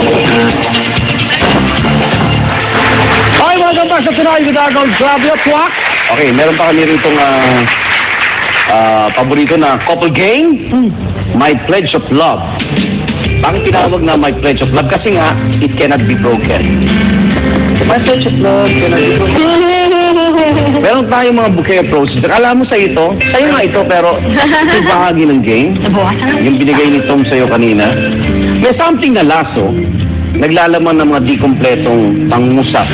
Okay, welcome back sa Pinoy Ginagaw Grabe at Twak. Okay, meron pa kami rito paborito na couple game. My Pledge of Love. Bakit tinawag na My Pledge of Love? Kasi nga, it cannot be broken. My Pledge of Love cannot be broken. Meron tayong mga bouquet of roses. Alam mo sa ito, sa'yo nga ito, pero ito bahagi ng game. Yung binigay ni Tom sa'yo kanina. May something na laso, naglalaman ng mga di kompletong pangusap.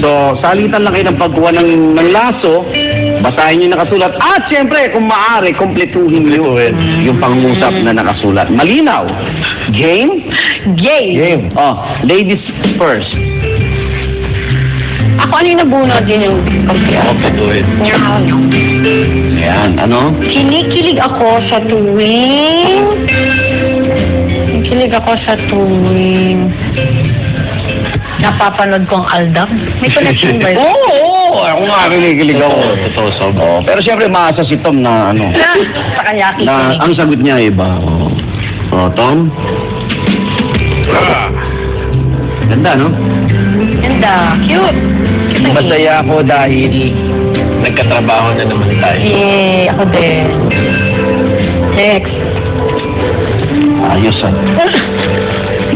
So, salitan lang kayo ng pagkuha ng laso, basahin nyo nakasulat. At siyempre, kung maaari, kompletuhin nyo yung pangusap na nakasulat. Malinaw. Game? Game. Oh, ladies first. Ako ano yung nabunod din yung Okay, do it. Ayan, ano? Kinikilig ako sa tuwing napapanood ko ang Aldab. May connection ba yun? Oo, ako nga kinikilig ako. Oh, pero siyempre maasa si Tom na ano. Sa kanya Na kikilig. ang sagot niya iba. Oh, Tom? Ganda, no? Ganda. Cute. Masaya ako dahil nagkatrabaho na naman tayo. Yeah, ako din. Next. Ayos, ah.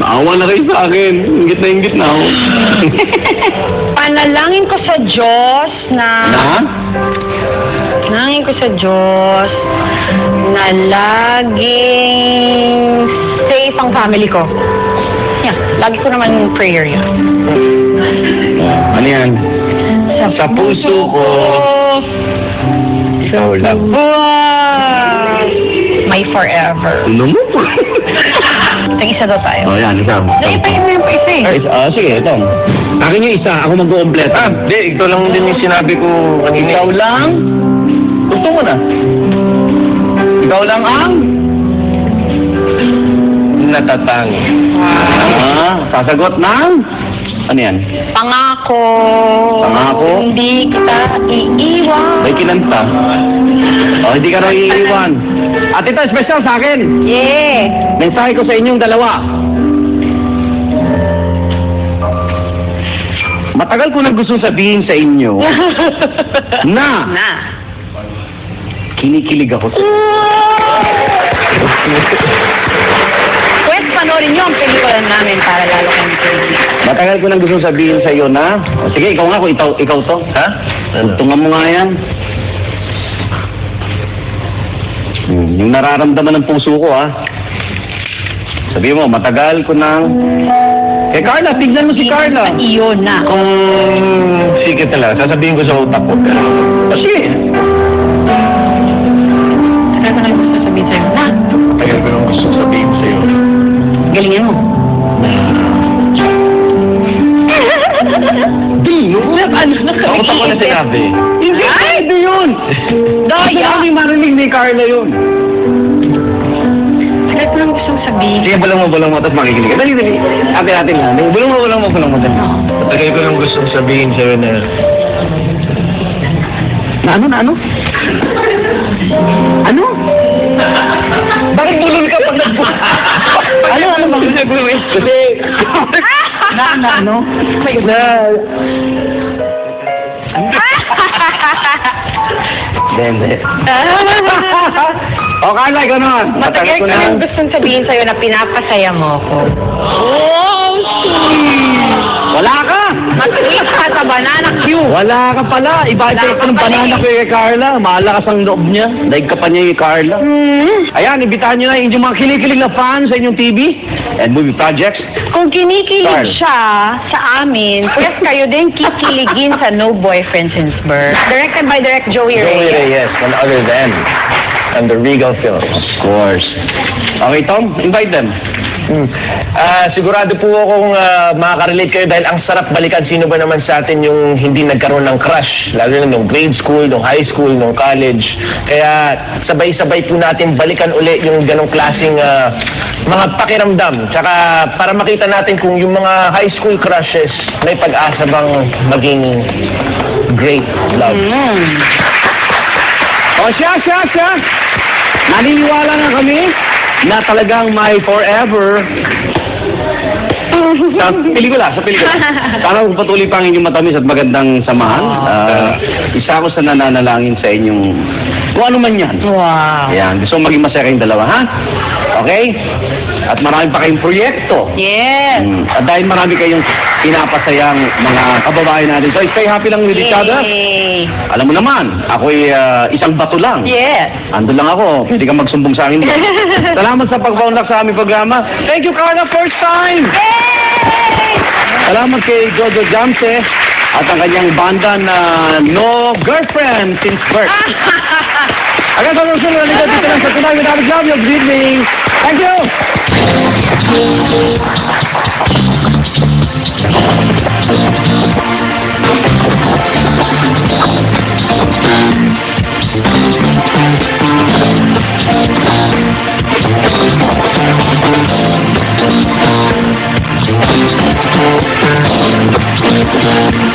Naawa na kayo sa akin. Ingit na ako. Panalangin ko sa Diyos na... Panalangin ko sa Diyos na laging safe ang family ko. Yeah, lagi ko naman prayer yun. Ano yan? Sa puso ko, ikaw lang. My forever. Ano mo? Tag-isa daw tayo. Oh, yan, ikaw. Ipahin mo yung isa eh. Sige, ito. Akin yung isa, ako mag-o-complete. Hindi, ikaw lang din yung sinabi ko kanina. Ikaw lang? Gusto mo na? Ikaw lang ang? Natatangi. Sasagot ng? Ano yan? Pangako. Pangako? Hindi kita iiwan. May kinanta. Oh, hindi ka na iiwan. At ito, special sa akin. Yeah. Mensahe ko sa inyong dalawa. Matagal ko nang gusto sabihin sa inyo na kinikilig ako sa Pwede panoorin niyo ang pelikula namin para lalo kang kilig. Matagal ko nang gusto sabihin sa iyo na sige, ikaw nga kung ikaw to. Ha? Tungan mo nga yan. Yung nararamdaman ng puso ko, ha? Sabi mo, matagal ko nang... Carla, tignan mo si Carla. Iyon na. Kung sige talaga, sasabihin ko sa utak ko. Kasi, Ano na gusto sabihin sa'yo? Na. Tagal ko nang gusto sabihin sa'yo. Galingan mo. Dino? Takot ako na sinabi. Hindi yun! Dahil hindi marinig ni Carla yun. Tagal ko lang gustong sabihin. Sige, bulong mo, tapos makikinig ka. Dali. Atin lang. Bulong mo. Dali. Tagal ko nang gusto sabihin sa'yo na Na ano? Ano? Bakit bulol ka pag nagbuhay? Ano bang nagbuhay? Kasi... ano? Hindi. O, Carla, ikaw naman. Matagal ko lang gustong sabihin sa'yo na pinapasaya mo ako. Oh, Wala ka! matagal ka sa banana cue. Wala ka pala. Iba ito ng banana ko kay Carla. Malakas ang loob niya. Daig ka pa niya kay Carla. Ayan, ibitahan niyo na yung mga kinikilig na fans sa inyong TV and movie projects. Kung kinikilig Carl. siya sa amin, pwes kayo din kikiligin sa No Boyfriend Since Birth. Directed by Direct Joey Joey Reyes. Reyes, none other than under Regal Films. Of course. Okay, Tom, invite them. Sigurado po akong makaka-relate kayo dahil ang sarap balikan. Sino ba naman sa atin yung hindi nagkaroon ng crush, lalo na nung grade school, nung high school, nung college. Kaya sabay-sabay po natin balikan uli yung ganong klaseng mga pakiramdam. Tsaka para makita natin kung yung mga high school crushes may pag-asa bang maging great love. O siya. Naniniwala na kami na talagang may forever Sa pelikula. Sana patuloy pa ang inyong matamis at magandang samahan. Isa ako sa nananalangin sa inyong kung ano man yan. Wow. Ayan, gusto kong maging masaya kayong dalawa, ha? Okay? At marami pa kayong proyekto. Yes. At dahil marami kayong pinapasayang mga kababayan natin. So, stay happy lang with each other. Yay. Alam mo naman, ako'y isang bato lang. Yes. Ando lang ako. Pwede kang magsumbong sa akin. Salamat sa pagpaunlak sa aming programa. Thank you, Carla, first time! Yay! Salamat kay Jojo Jamse at ang kanyang banda na No Girlfriend Since Birth. Hanggang sa susunod, dito lang sa Tonight with Alex Lavio. Good evening. Thank you! Thank you.